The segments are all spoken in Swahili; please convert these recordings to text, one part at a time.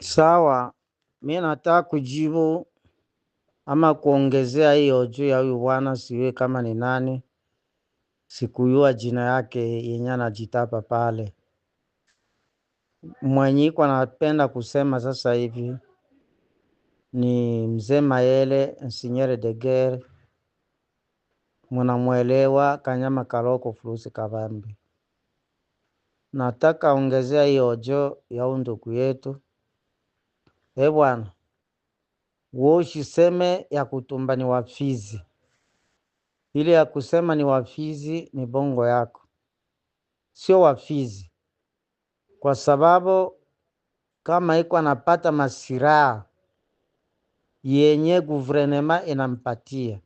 Sawa, mimi nataka kujibu ama kuongezea hiyo juu ya huyu bwana, siwe kama ni nani, sikuyua jina yake yenye anajitapa pale. Mwenye iko anapenda kusema sasa hivi ni mzee Mayele Insinyere de Guerre, mnamuelewa, Kanyama Kaloko Fulusi Kabambi. Nataka ongezea hiyo juu ya ndugu yetu. Bwana, usiseme ya kutumba ni wafizi. Ile ya kusema ni wafizi ni bongo yako. Sio wafizi. Kwa sababu kama iko anapata masiraha yenye guvernema inampatia,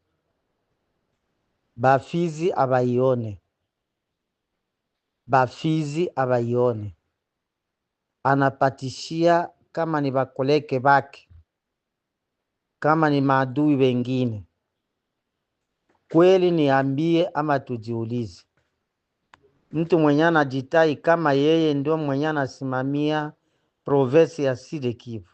bafizi abaione. Bafizi abaione. Anapatishia kama ni bakoleke baki, kama ni maadui wengine. Kweli niambie ama tujiulize. Mtu mwenye anajitai kama yeye ndio mwenye anasimamia province ya Sud Kivu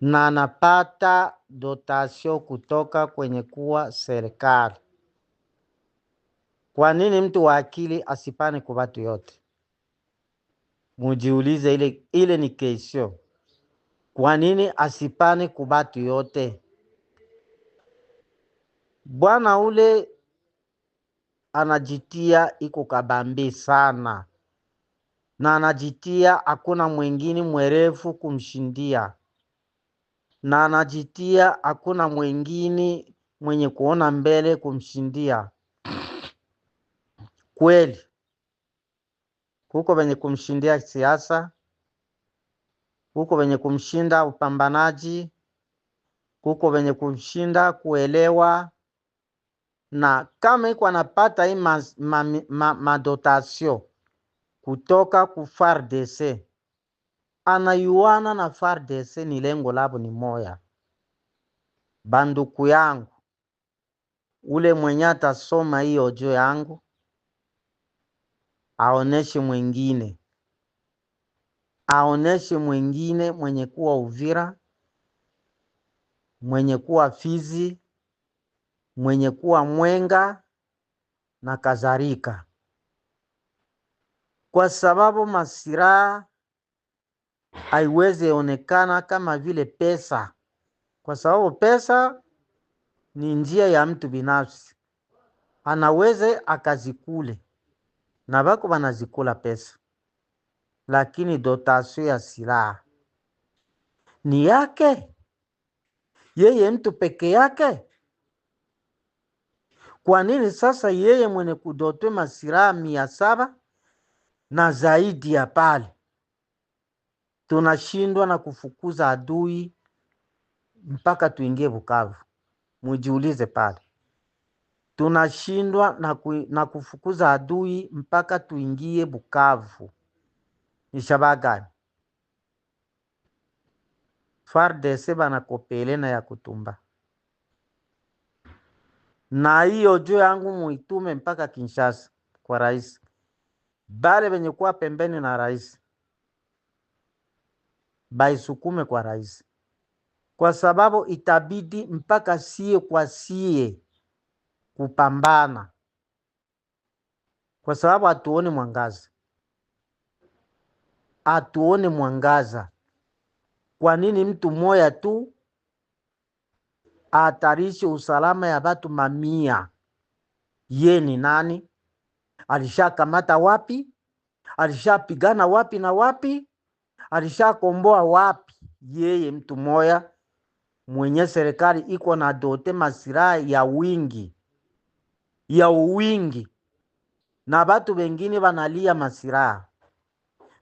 na anapata dotasio kutoka kwenye kuwa serikali, kwa nini mtu wa akili asipane kwa watu yote? Mujiulize, ile ni kesho. Kwa nini asipane kwa watu yote? Bwana ule anajitia iko kabambi sana, na anajitia hakuna mwingine mwerefu kumshindia, na anajitia hakuna mwingine mwenye kuona mbele kumshindia. Kweli kuko wenye kumshindia siasa, kuko wenye kumshinda upambanaji, kuko wenye kumshinda kuelewa. Na kama iko anapata hii madotasio kutoka ku FARDC, anayuana na FARDC ni lengo labo ni moya. Banduku yangu, ule mwenye atasoma hiyo jo yangu aoneshe mwingine, aoneshe mwingine mwenye kuwa Uvira, mwenye kuwa Fizi, mwenye kuwa Mwenga na kadhalika. Kwa sababu masiraha haiwezi onekana kama vile pesa, kwa sababu pesa ni njia ya mtu binafsi, anaweze akazikule na bako banazikula pesa, lakini dotasio ya silaha ni yake yeye mtu peke yake. Kwa nini sasa yeye mwenye kudotwe masiraha 700 na zaidi ya pale tunashindwa na kufukuza adui mpaka tuingie Bukavu? Mujiulize pale, tunashindwa na kufukuza adui mpaka tuingie Bukavu. Ni shabaha gani? FARDC banakopele na ya kutumba. Na hiyo juu yangu muitume mpaka Kinshasa kwa rais. Bale benye kuwa pembeni na rais baisukume kwa rais, kwa sababu itabidi mpaka sie kwa sie kupambana, kwa sababu hatuone mwangaza, hatuone mwangaza. Kwa nini mtu moya tu atarishe usalama ya batu mamia? Ye ni nani? Alishakamata wapi? Alishapigana wapi na wapi? Alishakomboa wapi? Yeye mtu moya mwenye serikali iko na dote masiraha ya wingi, ya uwingi, na batu wengine banalia masiraha.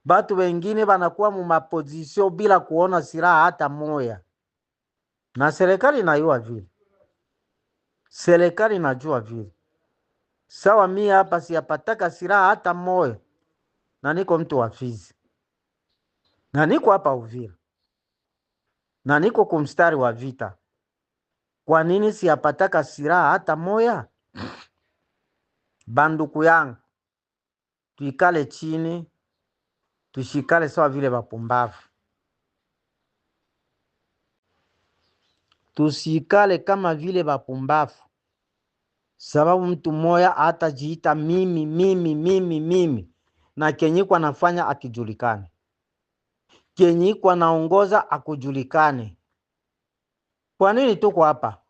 Batu wengine banakuwa mu mapozisio bila kuona siraha hata moya, na serikali inajua vile. Serikali inajua vile. Sawa, mimi hapa siyapataka siraha hata moya, na niko mtu wa Fizi, na niko hapa Uvira, na niko kumstari wa vita. Kwa nini siyapataka siraha hata moya? Banduku yangu, tuikale chini, tushikale sawa vile bapumbavu. Tusikale kama vile bapumbavu. Sababu mtu moya hatajiita mimi na kenye kwa nafanya akijulikane, kenye kwa naongoza akujulikane. Kwa nini tuko hapa?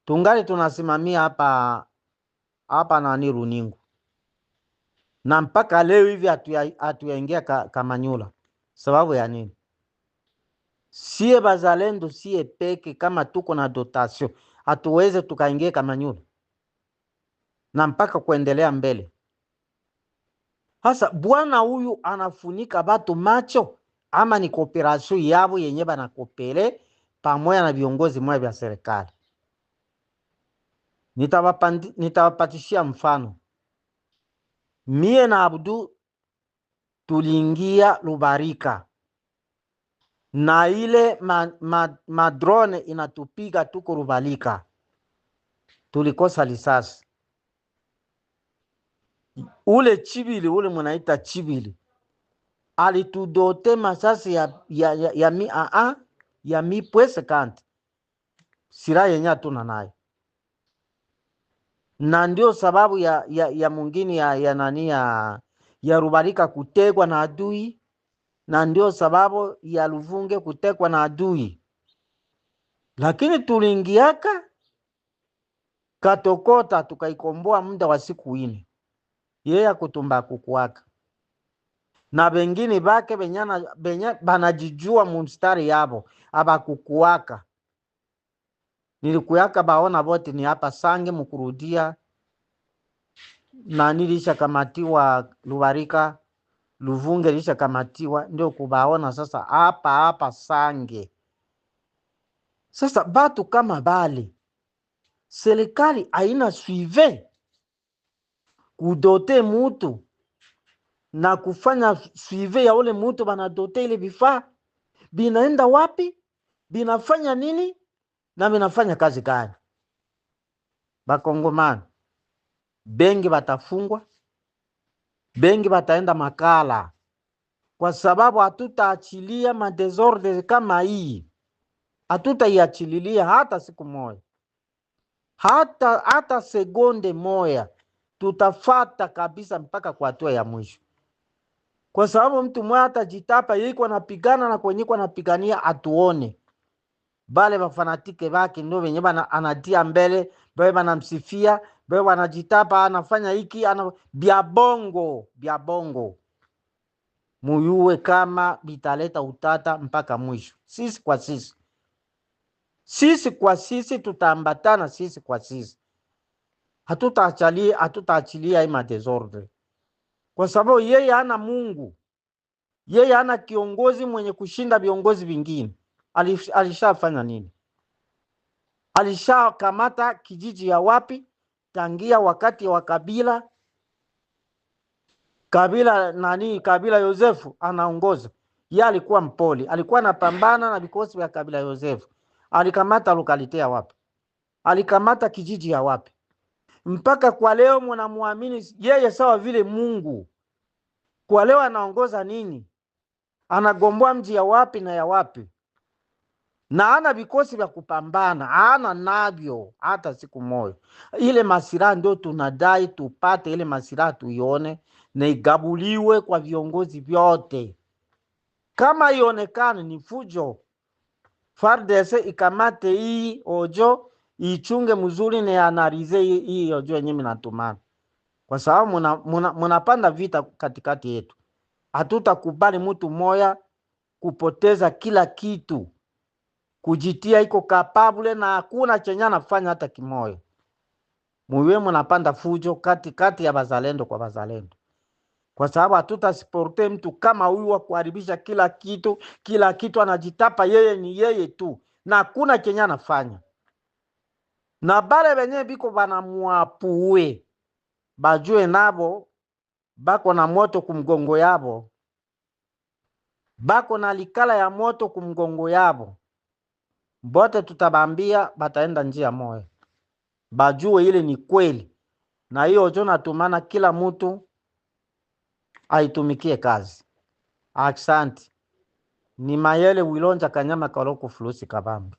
Tungali tunasimamia hapa nani runingu, na mpaka leo hivi hatuyaingia Kamanyola. Sababu ya nini? Sie bazalendo sie peke kama tuko na dotation hatuweze tukaingia Kamanyola na mpaka kuendelea mbele. Hasa bwana huyu anafunika batu macho, ama ni kooperasyon yabo yenye banakopele pamoja na viongozi mwa vya serikali? Nitawapatishia mfano. Mie na Abdu tuliingia Lubarika na ile madrone inatupiga tuko Lubarika, tulikosa lisasi. Ule Chibili, ule munaita Chibili, alitudote masasi ya mi pwese kanti sira yenye hatuna nayo, na ndio sababu ya mwingine ya nani ya Lubarika kutegwa na adui, na ndio sababu ya Luvunge kutekwa na adui. Lakini tulingiaka Katokota tukaikomboa muda wa siku 4. Yeye akutumba kukuaka na bengine bake benya banajijua mumstari yabo abakukuaka. Nilikuyaka baona bote ni hapa Sange mukurudia, na nilisha kamatiwa Lubarika, Luvunge lisha kamatiwa, ndio kubaona sasa hapa Sange. Sasa batu kama bali serikali haina suive kudote mutu na kufanya suive ya ule mutu banadote ile vifaa, binaenda wapi, binafanya nini na binafanya kazi gani? Bakongomani bengi batafungwa, bengi bataenda makala, kwa sababu hatutaachilia madesordre kama hii. Hatutaiachililia hata siku moja, hata sekunde moja. Tutafata kabisa mpaka kwa hatua ya mwisho, kwa sababu mtu mmoja atajitapa yiko anapigana na kwenye kwa anapigania atuone. Bale bafanatike baki ndio wenye anatia mbele, bale banamsifia, bale wanajitapa anafanya hiki bia bongo. Muyuwe kama bitaleta utata mpaka mwisho. Sisi kwa sisi tutaambatana, sisi kwa sisi hatutaachilia ima desordre, kwa sababu yeye hana Mungu, yeye hana kiongozi mwenye kushinda viongozi vingine. Alishafanya nini? Alishakamata kijiji ya wapi tangia wakati wa Kabila Yosefu anaongoza. Yeye alikuwa mpoli, alikuwa anapambana na vikosi vya Kabila Yosefu. Alikamata lokalite ya wapi? Alikamata kijiji ya wapi? Mpaka kwa leo mnamuamini yeye sawa vile Mungu. Kwa leo anaongoza nini? Anagomboa mji ya wapi na ya wapi? Na ana vikosi vya kupambana, ana navyo hata siku moja. Ile masira ndio tunadai tupate, ile masira tuione na igabuliwe kwa viongozi vyote. Kama ionekane ni fujo, FARDC ikamate hii ojo, ichunge mzuri na analize hii ojo yenye minatumana, kwa sababu munapanda vita katikati yetu. Hatutakubali mtu moya kupoteza kila kitu, kujitia iko kapabule na hakuna chenye anafanya hata kimoyo. Muwe munapanda fujo katikati ya bazalendo kwa bazalendo, kwa sababu hatutasiporte mtu kama huyu wa kuharibisha kila kitu anajitapa yeye ni yeye tu na hakuna chenye anafanya. Na bale benye biko banamuapuwe bajue nabo bako na moto kumgongo yabo, bako na likala ya moto kumgongo yabo. Bote tutabambia bataenda njia moja, bajue ile ni kweli. Na hiyo jo natumana kila mtu aitumikie kazi. Aksanti. Ni Mayele Wilonja Kanyama Kaloko Fulusi Kabambi.